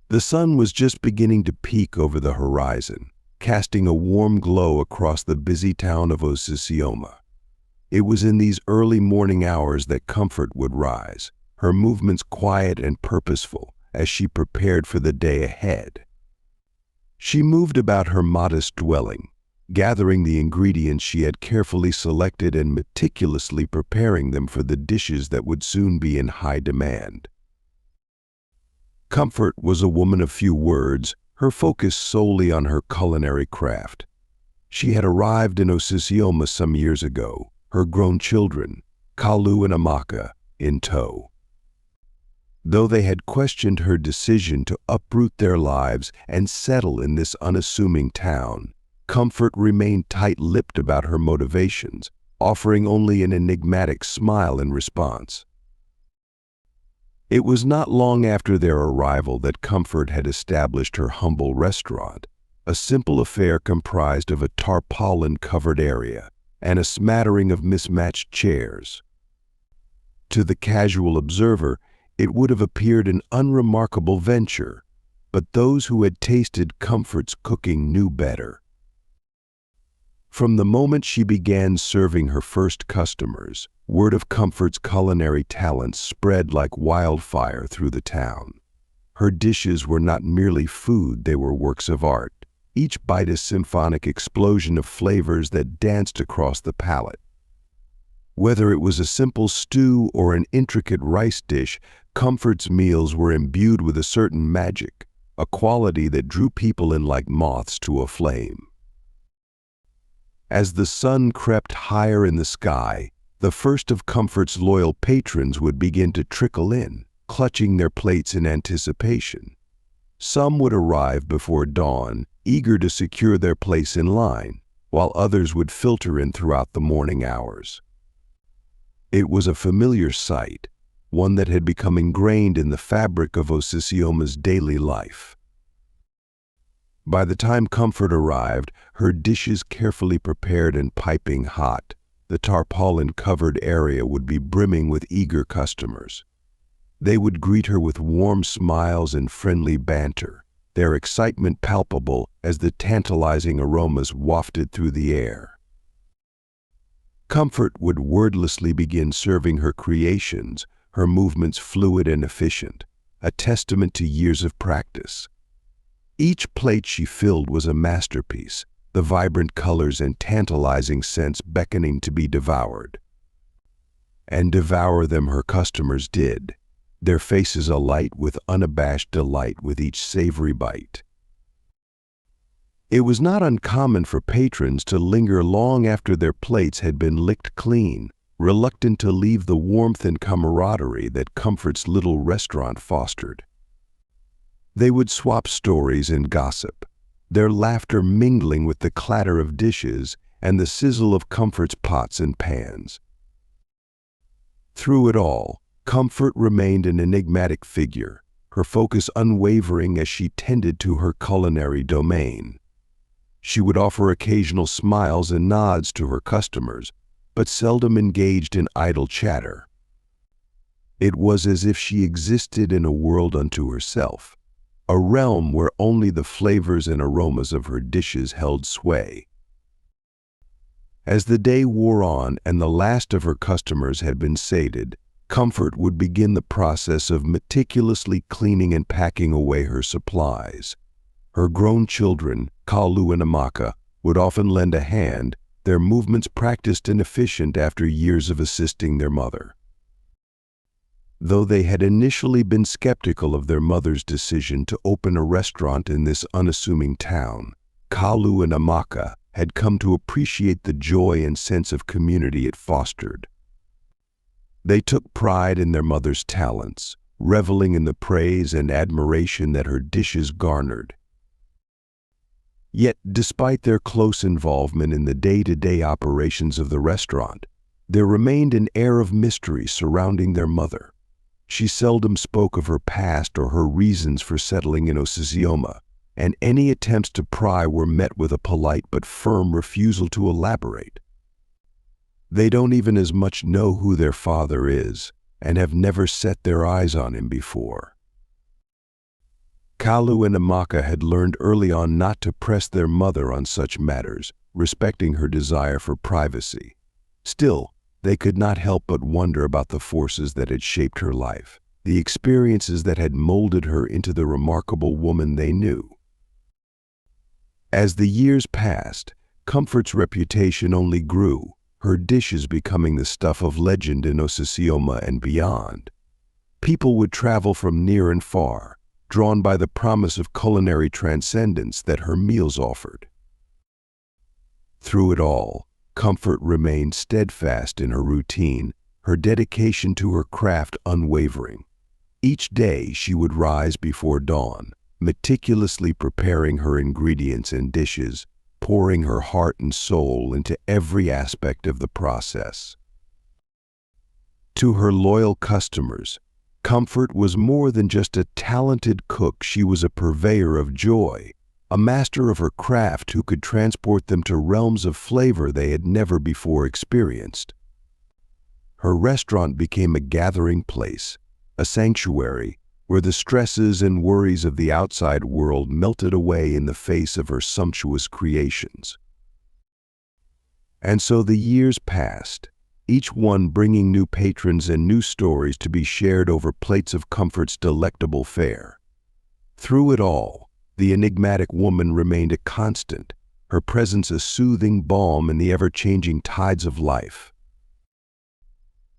The sun was just beginning to peek over the horizon, casting a warm glow across the busy town of Osisioma. It was in these early morning hours that Comfort would rise, her movements quiet and purposeful as she prepared for the day ahead. She moved about her modest dwelling, gathering the ingredients she had carefully selected and meticulously preparing them for the dishes that would soon be in high demand. Comfort was a woman of few words, her focus solely on her culinary craft. She had arrived in Osisioma some years ago, her grown children, Kalu and Amaka, in tow. Though they had questioned her decision to uproot their lives and settle in this unassuming town, Comfort remained tight-lipped about her motivations, offering only an enigmatic smile in response. It was not long after their arrival that Comfort had established her humble restaurant, a simple affair comprised of a tarpaulin-covered area and a smattering of mismatched chairs. To the casual observer, it would have appeared an unremarkable venture, but those who had tasted Comfort's cooking knew better. From the moment she began serving her first customers, word of Comfort's culinary talents spread like wildfire through the town. Her dishes were not merely food, they were works of art, each bite a symphonic explosion of flavors that danced across the palate. Whether it was a simple stew or an intricate rice dish, Comfort's meals were imbued with a certain magic, a quality that drew people in like moths to a flame. As the sun crept higher in the sky, the first of Comfort's loyal patrons would begin to trickle in, clutching their plates in anticipation. Some would arrive before dawn, eager to secure their place in line, while others would filter in throughout the morning hours. It was a familiar sight, one that had become ingrained in the fabric of Osisioma's daily life. By the time Comfort arrived, her dishes carefully prepared and piping hot, the tarpaulin-covered area would be brimming with eager customers. They would greet her with warm smiles and friendly banter, their excitement palpable as the tantalizing aromas wafted through the air. Comfort would wordlessly begin serving her creations, her movements fluid and efficient, a testament to years of practice. Each plate she filled was a masterpiece, the vibrant colors and tantalizing scents beckoning to be devoured. And devour them her customers did, their faces alight with unabashed delight with each savory bite. It was not uncommon for patrons to linger long after their plates had been licked clean, reluctant to leave the warmth and camaraderie that Comfort's little restaurant fostered. They would swap stories and gossip, their laughter mingling with the clatter of dishes and the sizzle of Comfort's pots and pans. Through it all, Comfort remained an enigmatic figure, her focus unwavering as she tended to her culinary domain. She would offer occasional smiles and nods to her customers, but seldom engaged in idle chatter. It was as if she existed in a world unto herself, a realm where only the flavors and aromas of her dishes held sway. As the day wore on and the last of her customers had been sated, Comfort would begin the process of meticulously cleaning and packing away her supplies. Her grown children, Kalu and Amaka, would often lend a hand, their movements practiced and efficient after years of assisting their mother. Though they had initially been skeptical of their mother's decision to open a restaurant in this unassuming town, Kalu and Amaka had come to appreciate the joy and sense of community it fostered. They took pride in their mother's talents, reveling in the praise and admiration that her dishes garnered. Yet, despite their close involvement in the day-to-day operations of the restaurant, there remained an air of mystery surrounding their mother. She seldom spoke of her past or her reasons for settling in Osisioma, and any attempts to pry were met with a polite but firm refusal to elaborate. They don't even as much know who their father is, and have never set their eyes on him before. Kalu and Amaka had learned early on not to press their mother on such matters, respecting her desire for privacy. Still, they could not help but wonder about the forces that had shaped her life, the experiences that had molded her into the remarkable woman they knew. As the years passed, Comfort's reputation only grew, her dishes becoming the stuff of legend in Osisioma and beyond. People would travel from near and far, drawn by the promise of culinary transcendence that her meals offered. Through it all, Comfort remained steadfast in her routine, her dedication to her craft unwavering. Each day she would rise before dawn, meticulously preparing her ingredients and dishes, pouring her heart and soul into every aspect of the process. To her loyal customers, Comfort was more than just a talented cook. She was a purveyor of joy, a master of her craft who could transport them to realms of flavor they had never before experienced. Her restaurant became a gathering place, a sanctuary where the stresses and worries of the outside world melted away in the face of her sumptuous creations. And so the years passed, each one bringing new patrons and new stories to be shared over plates of Comfort's delectable fare. Through it all, the enigmatic woman remained a constant, her presence a soothing balm in the ever-changing tides of life.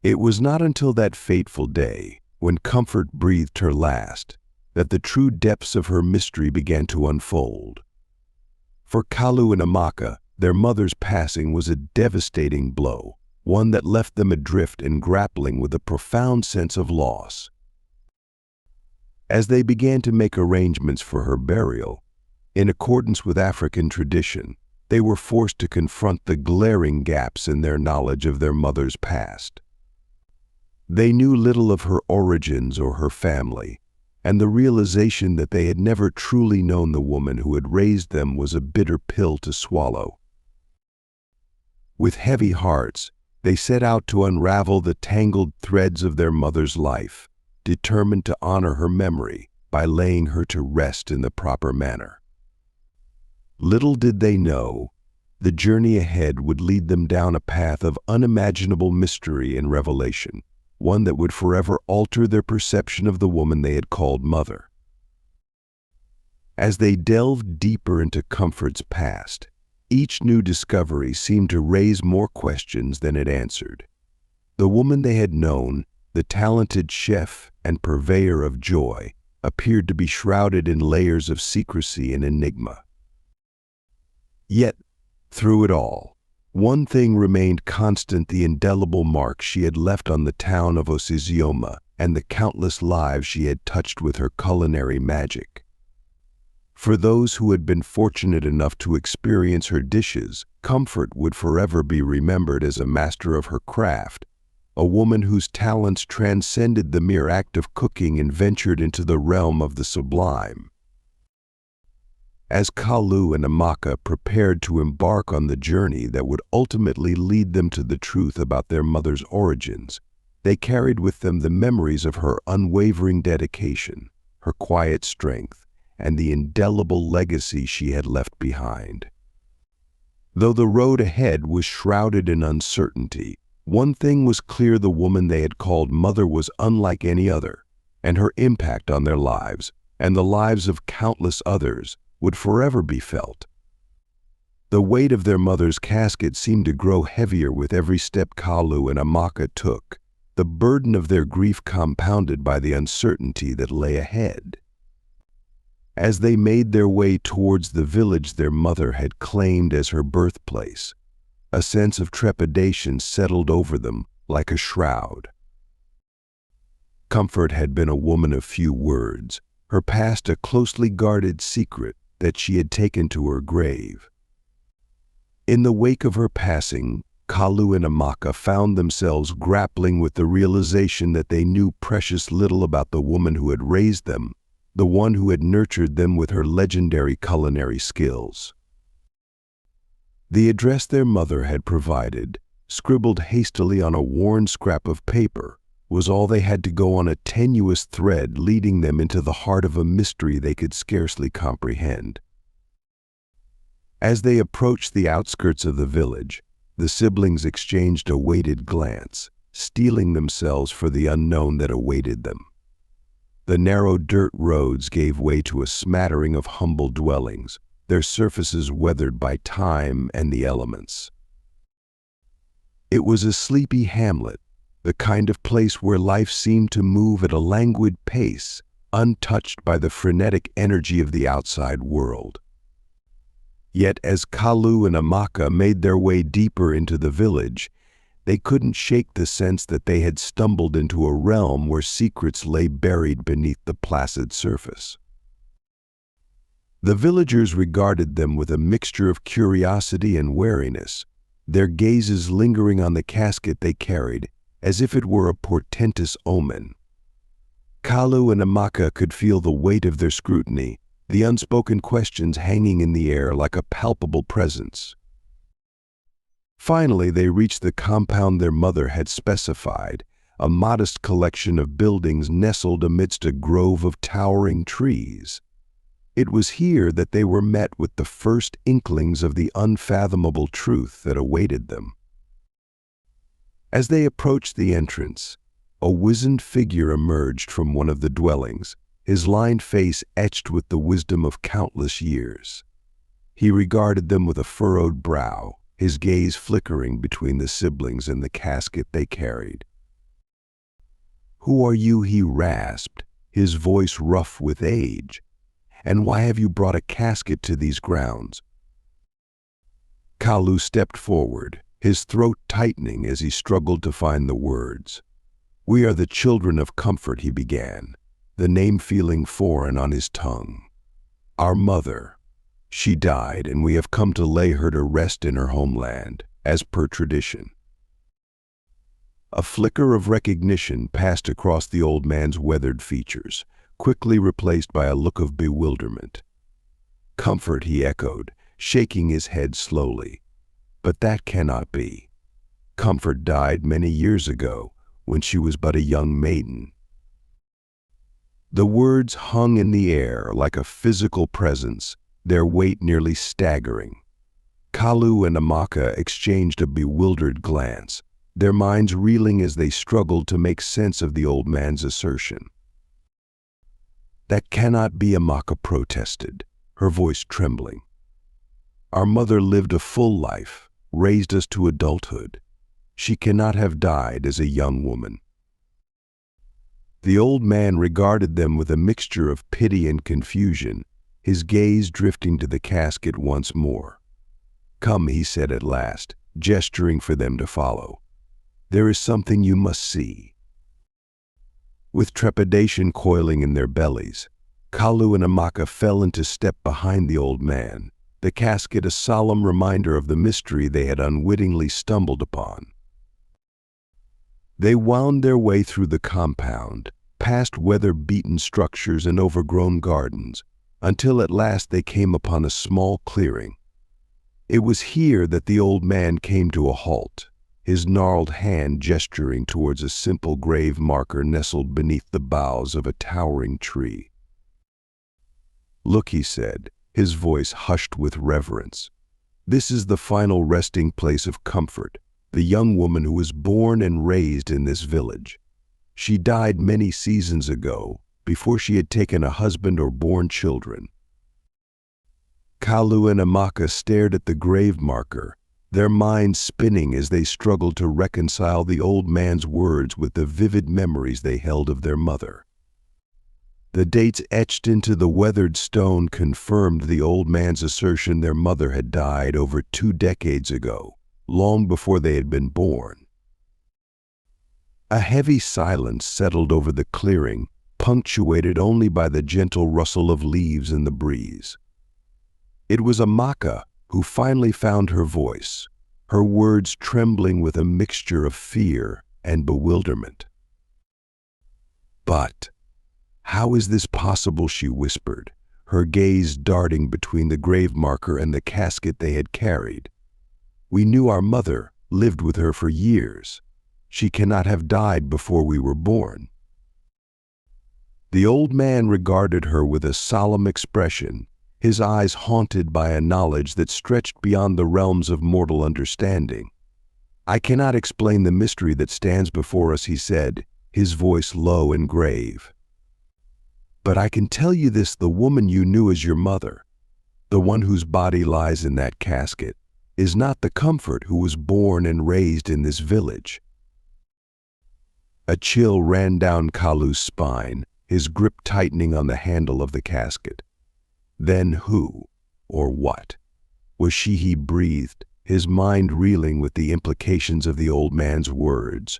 It was not until that fateful day, when Comfort breathed her last, that the true depths of her mystery began to unfold. For Kalu and Amaka, their mother's passing was a devastating blow, one that left them adrift and grappling with a profound sense of loss. As they began to make arrangements for her burial, in accordance with African tradition, they were forced to confront the glaring gaps in their knowledge of their mother's past. They knew little of her origins or her family, and the realization that they had never truly known the woman who had raised them was a bitter pill to swallow. With heavy hearts, they set out to unravel the tangled threads of their mother's life, determined to honor her memory by laying her to rest in the proper manner. Little did they know, the journey ahead would lead them down a path of unimaginable mystery and revelation, one that would forever alter their perception of the woman they had called mother. As they delved deeper into Comfort's past, each new discovery seemed to raise more questions than it answered. The woman they had known, the talented chef and purveyor of joy, appeared to be shrouded in layers of secrecy and enigma. Yet, through it all, one thing remained constant: the indelible mark she had left on the town of Osisioma and the countless lives she had touched with her culinary magic. For those who had been fortunate enough to experience her dishes, Comfort would forever be remembered as a master of her craft, a woman whose talents transcended the mere act of cooking and ventured into the realm of the sublime. As Kalu and Amaka prepared to embark on the journey that would ultimately lead them to the truth about their mother's origins, they carried with them the memories of her unwavering dedication, her quiet strength, and the indelible legacy she had left behind. Though the road ahead was shrouded in uncertainty, one thing was clear: the woman they had called mother was unlike any other, and her impact on their lives, and the lives of countless others, would forever be felt. The weight of their mother's casket seemed to grow heavier with every step Kalu and Amaka took, the burden of their grief compounded by the uncertainty that lay ahead. As they made their way towards the village their mother had claimed as her birthplace, a sense of trepidation settled over them like a shroud. Comfort had been a woman of few words, her past a closely guarded secret that she had taken to her grave. In the wake of her passing, Kalu and Amaka found themselves grappling with the realization that they knew precious little about the woman who had raised them, the one who had nurtured them with her legendary culinary skills. The address their mother had provided, scribbled hastily on a worn scrap of paper, was all they had to go on, a tenuous thread leading them into the heart of a mystery they could scarcely comprehend. As they approached the outskirts of the village, the siblings exchanged a weighted glance, steeling themselves for the unknown that awaited them. The narrow dirt roads gave way to a smattering of humble dwellings, their surfaces weathered by time and the elements. It was a sleepy hamlet, the kind of place where life seemed to move at a languid pace, untouched by the frenetic energy of the outside world. Yet as Kalu and Amaka made their way deeper into the village, they couldn't shake the sense that they had stumbled into a realm where secrets lay buried beneath the placid surface. The villagers regarded them with a mixture of curiosity and wariness, their gazes lingering on the casket they carried, as if it were a portentous omen. Kalu and Amaka could feel the weight of their scrutiny, the unspoken questions hanging in the air like a palpable presence. Finally, they reached the compound their mother had specified, a modest collection of buildings nestled amidst a grove of towering trees. It was here that they were met with the first inklings of the unfathomable truth that awaited them. As they approached the entrance, a wizened figure emerged from one of the dwellings, his lined face etched with the wisdom of countless years. He regarded them with a furrowed brow, his gaze flickering between the siblings and the casket they carried. "Who are you?" he rasped, his voice rough with age. "And why have you brought a casket to these grounds?" Kalu stepped forward, his throat tightening as he struggled to find the words. "We are the children of comfort," he began, the name feeling foreign on his tongue. "Our mother, she died, and we have come to lay her to rest in her homeland, as per tradition." A flicker of recognition passed across the old man's weathered features, quickly replaced by a look of bewilderment. "Comfort," he echoed, shaking his head slowly. "But that cannot be. Comfort died many years ago, when she was but a young maiden." The words hung in the air like a physical presence, their weight nearly staggering. Kalu and Amaka exchanged a bewildered glance, their minds reeling as they struggled to make sense of the old man's assertion. "That cannot be," Amaka protested, her voice trembling. "Our mother lived a full life, raised us to adulthood. She cannot have died as a young woman." The old man regarded them with a mixture of pity and confusion, his gaze drifting to the casket once more. "Come," he said at last, gesturing for them to follow. "There is something you must see." With trepidation coiling in their bellies, Kalu and Amaka fell into step behind the old man, the casket a solemn reminder of the mystery they had unwittingly stumbled upon. They wound their way through the compound, past weather-beaten structures and overgrown gardens, until at last they came upon a small clearing. It was here that the old man came to a halt, his gnarled hand gesturing towards a simple grave marker nestled beneath the boughs of a towering tree. "Look," he said, his voice hushed with reverence. "This is the final resting place of Comfort, the young woman who was born and raised in this village. She died many seasons ago, before she had taken a husband or born children." Kalu and Amaka stared at the grave marker, their minds spinning as they struggled to reconcile the old man's words with the vivid memories they held of their mother. The dates etched into the weathered stone confirmed the old man's assertion their mother had died over 2 decades ago, long before they had been born. A heavy silence settled over the clearing, punctuated only by the gentle rustle of leaves in the breeze. It was Amaka who finally found her voice, her words trembling with a mixture of fear and bewilderment. "But how is this possible?" she whispered, her gaze darting between the grave marker and the casket they had carried. "We knew our mother, lived with her for years. She cannot have died before we were born." The old man regarded her with a solemn expression, his eyes haunted by a knowledge that stretched beyond the realms of mortal understanding. "I cannot explain the mystery that stands before us," he said, his voice low and grave. "But I can tell you this: the woman you knew as your mother, the one whose body lies in that casket, is not the Comfort who was born and raised in this village." A chill ran down Kalu's spine, his grip tightening on the handle of the casket. Then who, or what, was she? He breathed, his mind reeling with the implications of the old man's words.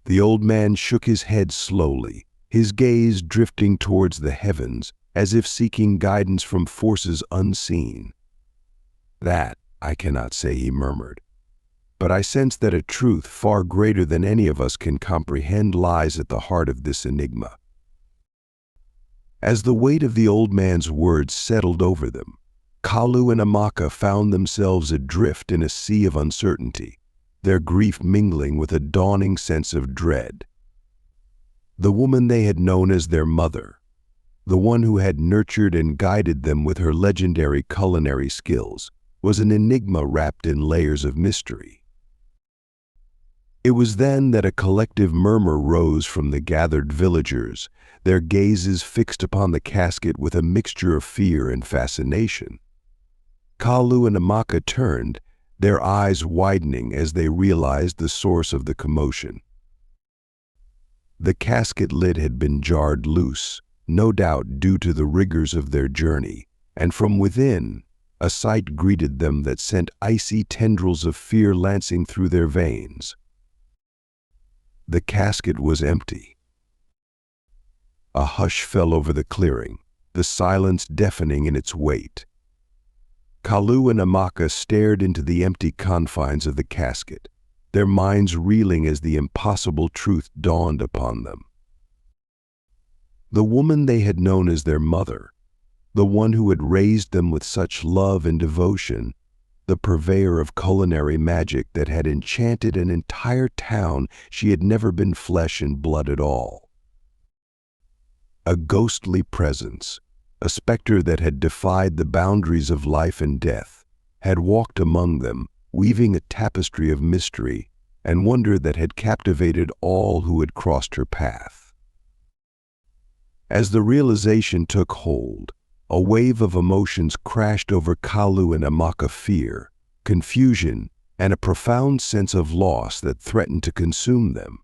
The old man shook his head slowly, his gaze drifting towards the heavens, as if seeking guidance from forces unseen. "That I cannot say," he murmured. "But I sense that a truth far greater than any of us can comprehend lies at the heart of this enigma." As the weight of the old man's words settled over them, Kalu and Amaka found themselves adrift in a sea of uncertainty, their grief mingling with a dawning sense of dread. The woman they had known as their mother, the one who had nurtured and guided them with her legendary culinary skills, was an enigma wrapped in layers of mystery. It was then that a collective murmur rose from the gathered villagers, their gazes fixed upon the casket with a mixture of fear and fascination. Kalu and Amaka turned, their eyes widening as they realized the source of the commotion. The casket lid had been jarred loose, no doubt due to the rigors of their journey, and from within, a sight greeted them that sent icy tendrils of fear lancing through their veins. The casket was empty. A hush fell over the clearing, the silence deafening in its weight. Kalu and Amaka stared into the empty confines of the casket, their minds reeling as the impossible truth dawned upon them. The woman they had known as their mother, the one who had raised them with such love and devotion, the purveyor of culinary magic that had enchanted an entire town, she had never been flesh and blood at all. A ghostly presence, a specter that had defied the boundaries of life and death, had walked among them, weaving a tapestry of mystery and wonder that had captivated all who had crossed her path. As the realization took hold, a wave of emotions crashed over Kalu and Amaka: fear, confusion, and a profound sense of loss that threatened to consume them.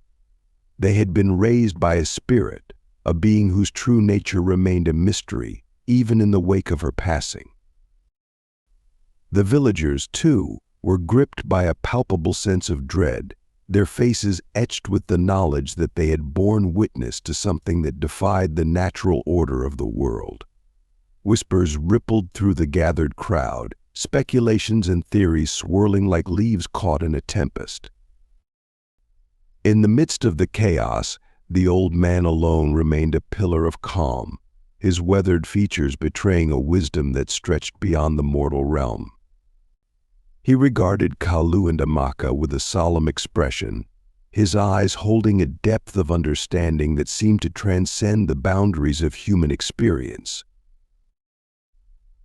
They had been raised by a spirit, a being whose true nature remained a mystery, even in the wake of her passing. The villagers, too, were gripped by a palpable sense of dread, their faces etched with the knowledge that they had borne witness to something that defied the natural order of the world. Whispers rippled through the gathered crowd, speculations and theories swirling like leaves caught in a tempest. In the midst of the chaos, the old man alone remained a pillar of calm, his weathered features betraying a wisdom that stretched beyond the mortal realm. He regarded Kalu and Amaka with a solemn expression, his eyes holding a depth of understanding that seemed to transcend the boundaries of human experience.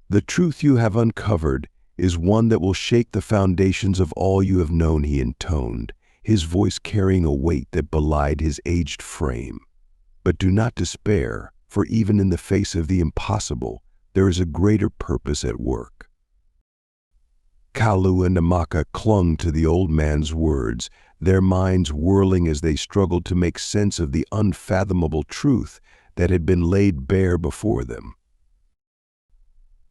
"The truth you have uncovered is one that will shake the foundations of all you have known," he intoned, his voice carrying a weight that belied his aged frame. "But do not despair, for even in the face of the impossible, there is a greater purpose at work." Kalu and Amaka clung to the old man's words, their minds whirling as they struggled to make sense of the unfathomable truth that had been laid bare before them.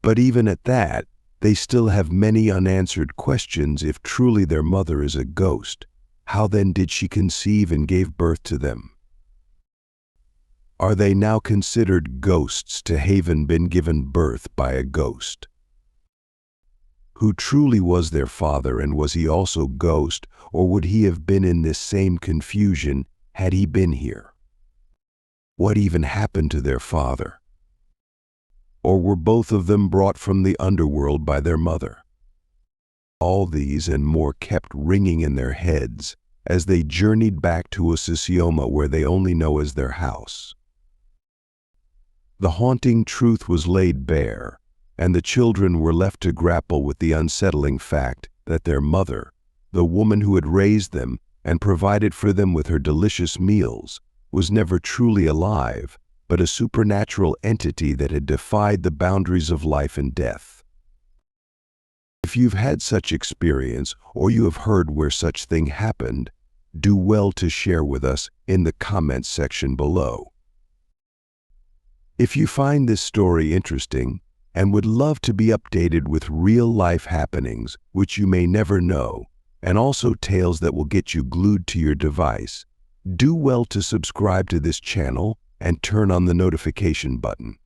But even at that, they still have many unanswered questions. If truly their mother is a ghost, how then did she conceive and gave birth to them? Are they now considered ghosts to haven been given birth by a ghost? Who truly was their father, and was he also ghost, or would he have been in this same confusion had he been here? What even happened to their father? Or were both of them brought from the underworld by their mother? All these and more kept ringing in their heads, as they journeyed back to Osisioma, where they only know as their house. The haunting truth was laid bare, and the children were left to grapple with the unsettling fact that their mother, the woman who had raised them and provided for them with her delicious meals, was never truly alive, but a supernatural entity that had defied the boundaries of life and death. If you've had such experience, or you have heard where such thing happened, do well to share with us in the comments section below. If you find this story interesting and would love to be updated with real-life happenings which you may never know, and also tales that will get you glued to your device, do well to subscribe to this channel and turn on the notification button.